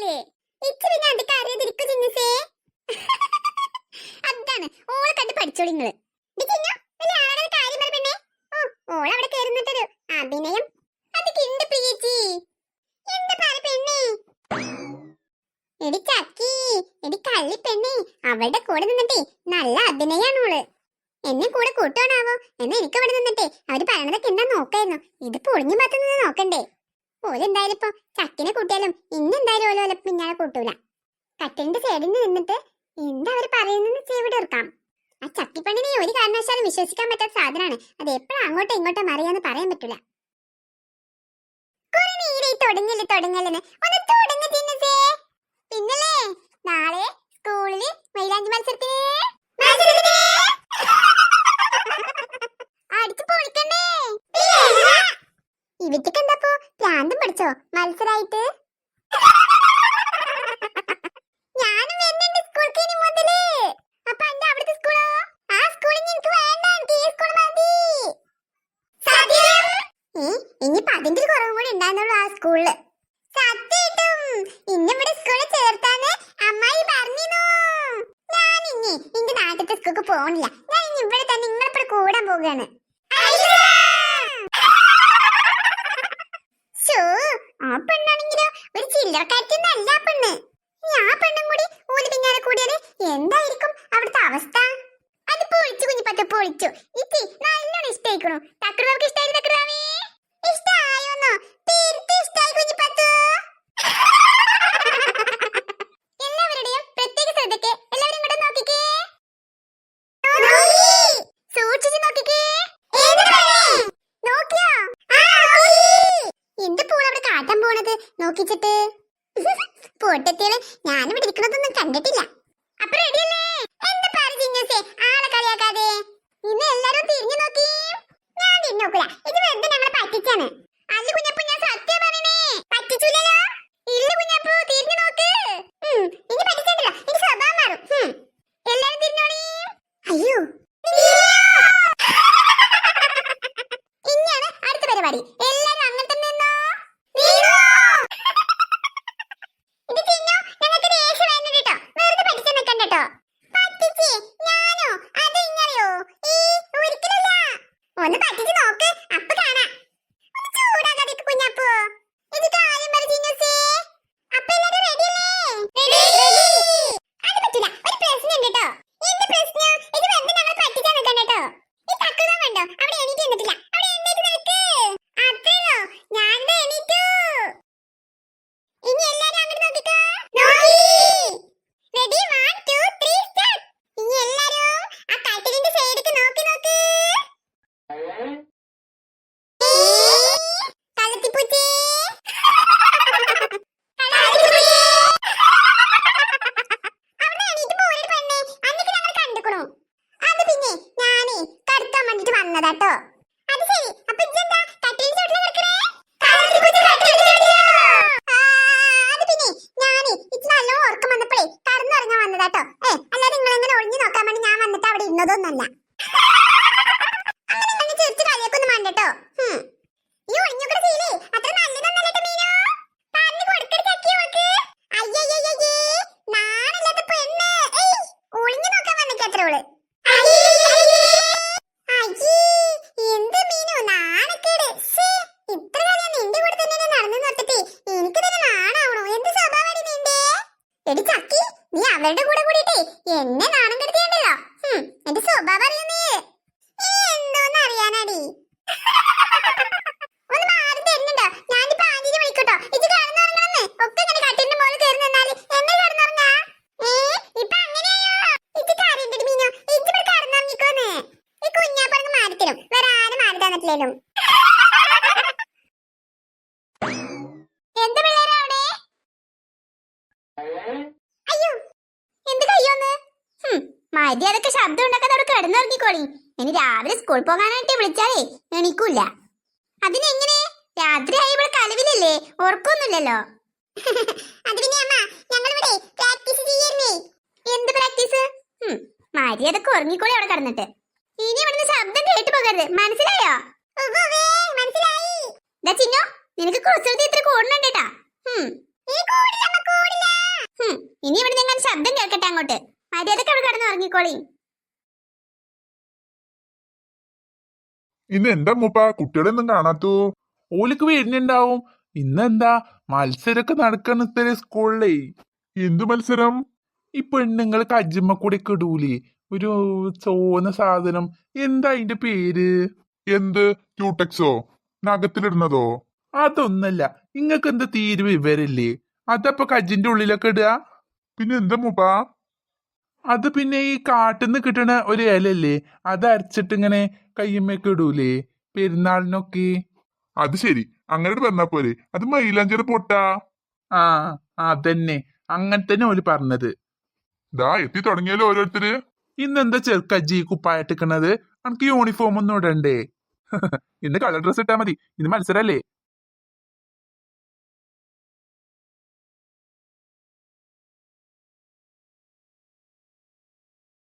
അറിയില്ലേ? ഇച്ചിരി ഞാൻ അറിയാതിരിക്കും ചിന്നസേ. അതാണ് ഓളെ കണ്ട് പഠിച്ചോളി നിങ്ങള്. ഓളവിടെ കയറുന്നിട്ടൊരു അഭിനയം അതൊക്കെ ഉണ്ട് പ്രിയേച്ചി. എന്താ പറ പെണ്ണേ? എടി ചക്കി, എടി കള്ളി പെണ്ണേ, അവളുടെ കൂടെ നിന്നിട്ടേ നല്ല അഭിനയാണ് ഓള്. എന്നെ കൂടെ കൂട്ടുവാണാവോ എന്ന് എനിക്ക് അവിടെ നിന്നിട്ടേ അവര് പറയണതൊക്കെ എന്താ നോക്കായിരുന്നു. ഇത് പൊളിഞ്ഞു പറ്റുന്നത് നോക്കണ്ടേ? ഓലെന്തായാലും ഇപ്പൊ ചക്കിനെ കൂട്ടിയാലും ഇന്നെന്തായാലും ഓല പിന്നാലെ കൂട്ടൂല. കട്ടിലിന്റെ സൈഡിൽ നിന്നിട്ട് എന്താ അവര് പറയുന്നെന്ന് ചെവിടെ ഇറക്കാം. ആ ചക്കിപ്പണ്ണിനെ ഒരു കാരണവശാലും വിശ്വസിക്കാൻ പറ്റാത്ത സാധനമാണ്. അത് എപ്പോഴും അങ്ങോട്ടോ ഇങ്ങോട്ടോ മറിയാന്ന് പറയാൻ പറ്റൂല. തുടങ്ങല്ലെന്ന് ഒന്ന് തുടങ്ങ ചിന്നസേ. പിന്നല്ലേ നാളെ സ്കൂളില് മൈലാഞ്ചി മത്സരത്തിന് അടിച്ചു പൊളിക്കണ്ടേ? ഇവറ്റക്ക് എന്താപ്പോ പ്രാന്തം പഠിച്ചോ മത്സരായിട്ട്? ഞാനും വരുന്നുണ്ട് സ്കൂൾക്ക് ഇനി മുതല്. അപ്പൊ എന്റെ അവിടുത്തെ സ്കൂളോ? ആ സ്കൂളിൽ എനിക്ക് വേണ്ട, എനിക്ക് ഈ സ്കൂൾ മതി. ഇനിയിപ്പോ അതിന്റെ ഒരു കുറവും കൂടി ഉണ്ടാകുന്നുള്ളൂ ആ സ്കൂളില്. സത്യം ഇന്നിവിടെ സ്കൂളിൽ ചേർത്താന്ന് അമ്മായി പറഞ്ഞിരുന്നു. ഞാൻ ഇനി എന്റെ നാട്ടിലത്തെ സ്കൂൾക്ക് പോണില്ല. ഞാൻ ഇനി ഇവിടെ തന്നെ നിങ്ങളിപ്പോൾ കൂടാൻ പോവുകയാണ്. ആ പെണ്ണാണെങ്കിലോ ഒരു ചില്ലറക്കാറ്റൊന്നല്ല പെണ്ണ്. ആ പെണ്ണും കൂടി ഓല് പിന്നാലെ കൂടിയാല് എന്തായിരിക്കും അവിടുത്തെ അവസ്ഥ? അത് പൊളിച്ചു കുഞ്ഞിപ്പത്ത് പൊളിച്ചു. ഇച്ചി നല്ലോണം ഇഷ്ടായിക്കണു. തക്കറുവാക്ക് ഇഷ്ടായി. തക്കറുവാവേ ഇഷ്ടായോന്നോ? തീർത്തും ഇഷ്ടായി കുഞ്ഞിപ്പത്ത്. എല്ലാവരുടെയും പ്രത്യേക ശ്രദ്ധയ്ക്ക് എല്ലാവരും ഇങ്ങോട്ട് നോക്കിക്കേ. സൂക്ഷിച്ചു നോക്കിക്കേ. നോക്കിയോ? എന്ത് പൂള അവിടെ കാട്ടാൻ പോണത് നോക്കിച്ചിട്ട്? പൊട്ടത്തികള് ഞാനിവിടെ ഇരിക്കണതൊന്നും കണ്ടിട്ടില്ല. അപ്പൊ റെഡിയല്ലേ? എന്താ പറഞ്ഞേ ആളെ കളിയാക്കാതെ. ഇന്ന് എല്ലാരും തിരിഞ്ഞു നോക്കി. ഞാൻ തിരിഞ്ഞു നോക്കൂല. ഇത് വെറുതെ ഞങ്ങളെ പറ്റിച്ചാണ്. അല്ല കുഞ്ഞപ്പൂ, ഞാൻ സത്യം പറയണേ, പറ്റിച്ചൂലല്ലോ. ഇല്ല കുഞ്ഞപ്പൂ, തിരിഞ്ഞു നോക്ക്. ഇനി പറ്റിച്ചല്ലോ, എനിക്ക് സ്വഭാവം മാറും. എല്ലാരും തിരിഞ്ഞോളി. അയ്യോ, ഇനിയാണ് അടുത്ത പരിപാടി. എല്ലാരും അങ്ങനെ തന്നെ നിന്നോ. ഒന്ന് പറ്റിച്ച് നോക്ക്, അപ്പൊ കാണാം. ഒന്ന് ചൂടാകാതെ കുഞ്ഞപ്പൂ. ഇത് കാര്യം പറ ചിന്നസേ. അപ്പൊ എല്ലാരും റെഡിയല്ലേ? അത് പറ്റില്ല, ഒരു പ്രശ്നം ഉണ്ട് കേട്ടോ. എന്ത് പ്രശ്നം? ഇത് വെറുതെ ഞങ്ങൾ പറ്റിച്ചാ നിൽക്കണ്ട കേട്ടോ. ഈ തക്കുളം കണ്ടോ അവിടെ എണീറ്റ് നിന്നിട്ടില്ല. അവിടെ എണീറ്റ് നിൽക്ക്. അത്രയോ ഞാൻ എണീറ്റു. ഇനി എല്ലാരും അങ്ങോട്ട് നോക്കിക്കോ. Ready 1 2 3 start. ഇനി എല്ലാരും ആ കട്ടിലിന്റെ സൈഡിലേക്ക് നോക്കി നോക്ക്. വന്നതാട്ടോ. അത് ശരി, അപ്പൊ ഇതെന്താ കട്ടിലിന്റെ ചോട്ടിൽ കിടക്കണേ? അത് പിന്നെ ഞാനേ ഇത് നല്ല ഉറക്കം വന്നപ്പോഴേ കടന്നുറങ്ങാൻ വന്നതാട്ടോ. അല്ലാതെ നിങ്ങൾ എങ്ങനെ ഒളിഞ്ഞു നോക്കാൻ വേണ്ടി ഞാൻ വന്നിട്ട് അവിടെ ഇരുന്നതൊന്നല്ല. അങ്ങനെ നിങ്ങൾ ചെറിച്ച് കളിയൊക്കൊന്നും വേണ്ടട്ടോ. ഈ ഒളിഞ്ഞുകൂടെ ശീലേ അത്ര നല്ലതൊന്നല്ലോ മീനോ. പറഞ്ഞു കൊടുക്കടി ചക്കി ഓൾക്ക്. അയ്യയ്യേ നാണില്ലാത്ത പെണ്ണ്. ഒളിഞ്ഞു നോക്കാൻ വന്നിക്കത്ര ഓള്. എന്ത് മീനു നാണക്കേട്. ഇത്ര കാലം നിന്റെ കൂടെ തന്നെ നടന്നു നോക്കിട്ടേ എനിക്ക് തന്നെ നാണാവണോ? എന്ത് സ്വഭാവമാണ് നിന്റെ? എടി ചക്കി, നീ അവരുടെ കൂടെ കൂടിയിട്ടേ എന്നെ നാണം കെടുത്തിയുണ്ടല്ലോ. എന്റെ സ്വഭാവം അറിയുന്നേ എന്തോന്ന് അറിയാനാടി. ഒന്ന് മാറി തരുന്നുണ്ടോ? ഞാനിപ്പോ ആന്റിനെ വിളിക്കട്ടോ. ഇത് കടന്നുറങ്ങണമെന്ന് ഒക്കെ ഇങ്ങനെ കട്ടിലിന്റെ മോളിൽ കയറി നിന്നാല് എങ്ങനെ കടന്നുറങ്ങാ? ഇപ്പൊ അങ്ങനെയായോ? ഇത് കാര്യണ്ടടി മീനോ, ഇതിവിടെ കടന്നുറങ്ങിക്കോന്ന്. ഈ കുഞ്ഞാപ്പറങ്ങ് മാറിത്തരും, വേറെ ആരും മാറി തന്നിട്ടില്ലേലും. എന്ത് പിള്ളേരാ അവിടെ? അയ്യോ, എന്ത് കയ്യോന്ന്? മര്യാദക്ക് ശബ്ദം ഉണ്ടാക്കാതെ അവിടെ കിടന്നുറങ്ങിക്കോളി. ഇനി രാവിലെ സ്കൂൾ പോകാനായിട്ട് വിളിച്ചാലേ എണീക്കൂല. അതിനെങ്ങനെ? രാത്രിയായി ഇവിടെ കലവിലല്ലേ, ഉറക്കൊന്നുമില്ലല്ലോ. അത് പിന്നെ അമ്മ, ഞങ്ങളിവിടെ പ്രാക്ടീസ് ചെയ്യായിരുന്നേ. എന്ത് പ്രാക്ടീസ്? മര്യാദക്ക് ഉറങ്ങിക്കോളി അവിടെ കിടന്നിട്ട്. ഇനി ഇവിടുന്ന് ശബ്ദം കേട്ടു പോകരുത്, മനസ്സിലായോ? മനസ്സിലായി. ചിന്നോ, നിനക്ക് കുസൃതി ഇത്ര കൂടുന്നുണ്ട് കേട്ടാ. ഈ കൂടില്ല ഇനി ഇവിടെ നിങ്ങൾ ശബ്ദം കേൾക്കട്ടെ അങ്ങോട്ട്. മര്യാദക്ക് അവിടെ കിടന്ന് ഉറങ്ങിക്കോളി. ഇന്ന് എന്താ മൂപ്പ കുട്ടികളൊന്നും കാണാത്തു? ഓലിക്ക് വരുന്നുണ്ടാവും. ഇന്നെന്താ മത്സരമൊക്കെ നടക്കണ സ്കൂളിലേ. എന്തു മത്സരം? ഈ പെണ്ണുങ്ങൾ കജ്ജിമ്മ കൂടെ ഇടൂലേ ഒരു ചോന്ന സാധനം, എന്താ അതിന്റെ പേര്? എന്ത് ക്യൂടെക്സോ? നഖത്തിലിടുന്നതോ? അതൊന്നല്ല. നിങ്ങക്ക് എന്താ തീരെ വിവരല്ലേ? അതപ്പൊ കജ്ജിന്റെ ഉള്ളിലൊക്കെ ഇടുക. പിന്നെ എന്താ മൂപ്പാ? അത് പിന്നെ ഈ കാട്ടിന്ന് കിട്ടണ ഒരു ഇലല്ലേ, അത് അരച്ചിട്ട് ഇങ്ങനെ കയ്യമ്മയൊക്കെ ഇടൂലേ പെരുന്നാളിനൊക്കെ. അത് ശരി, അങ്ങനെ പറഞ്ഞാ പോരെ. അത് മൈലാഞ്ചിയുടെ പൊട്ടാ. ആ അതന്നെ, അങ്ങനെ തന്നെ ഓല് പറഞ്ഞത്. ദാ എത്തി തുടങ്ങിയാലോ ഓരോരുത്തര്. ഇന്നെന്താ ചെറുക്കജ്ജി കുപ്പായിട്ടിക്കണത്? എനിക്ക് യൂണിഫോം ഒന്നും ഇടണ്ടേ? ഇന്ന് കളർ ഡ്രസ് ഇട്ടാ മതി, ഇന്ന് മത്സരല്ലേ.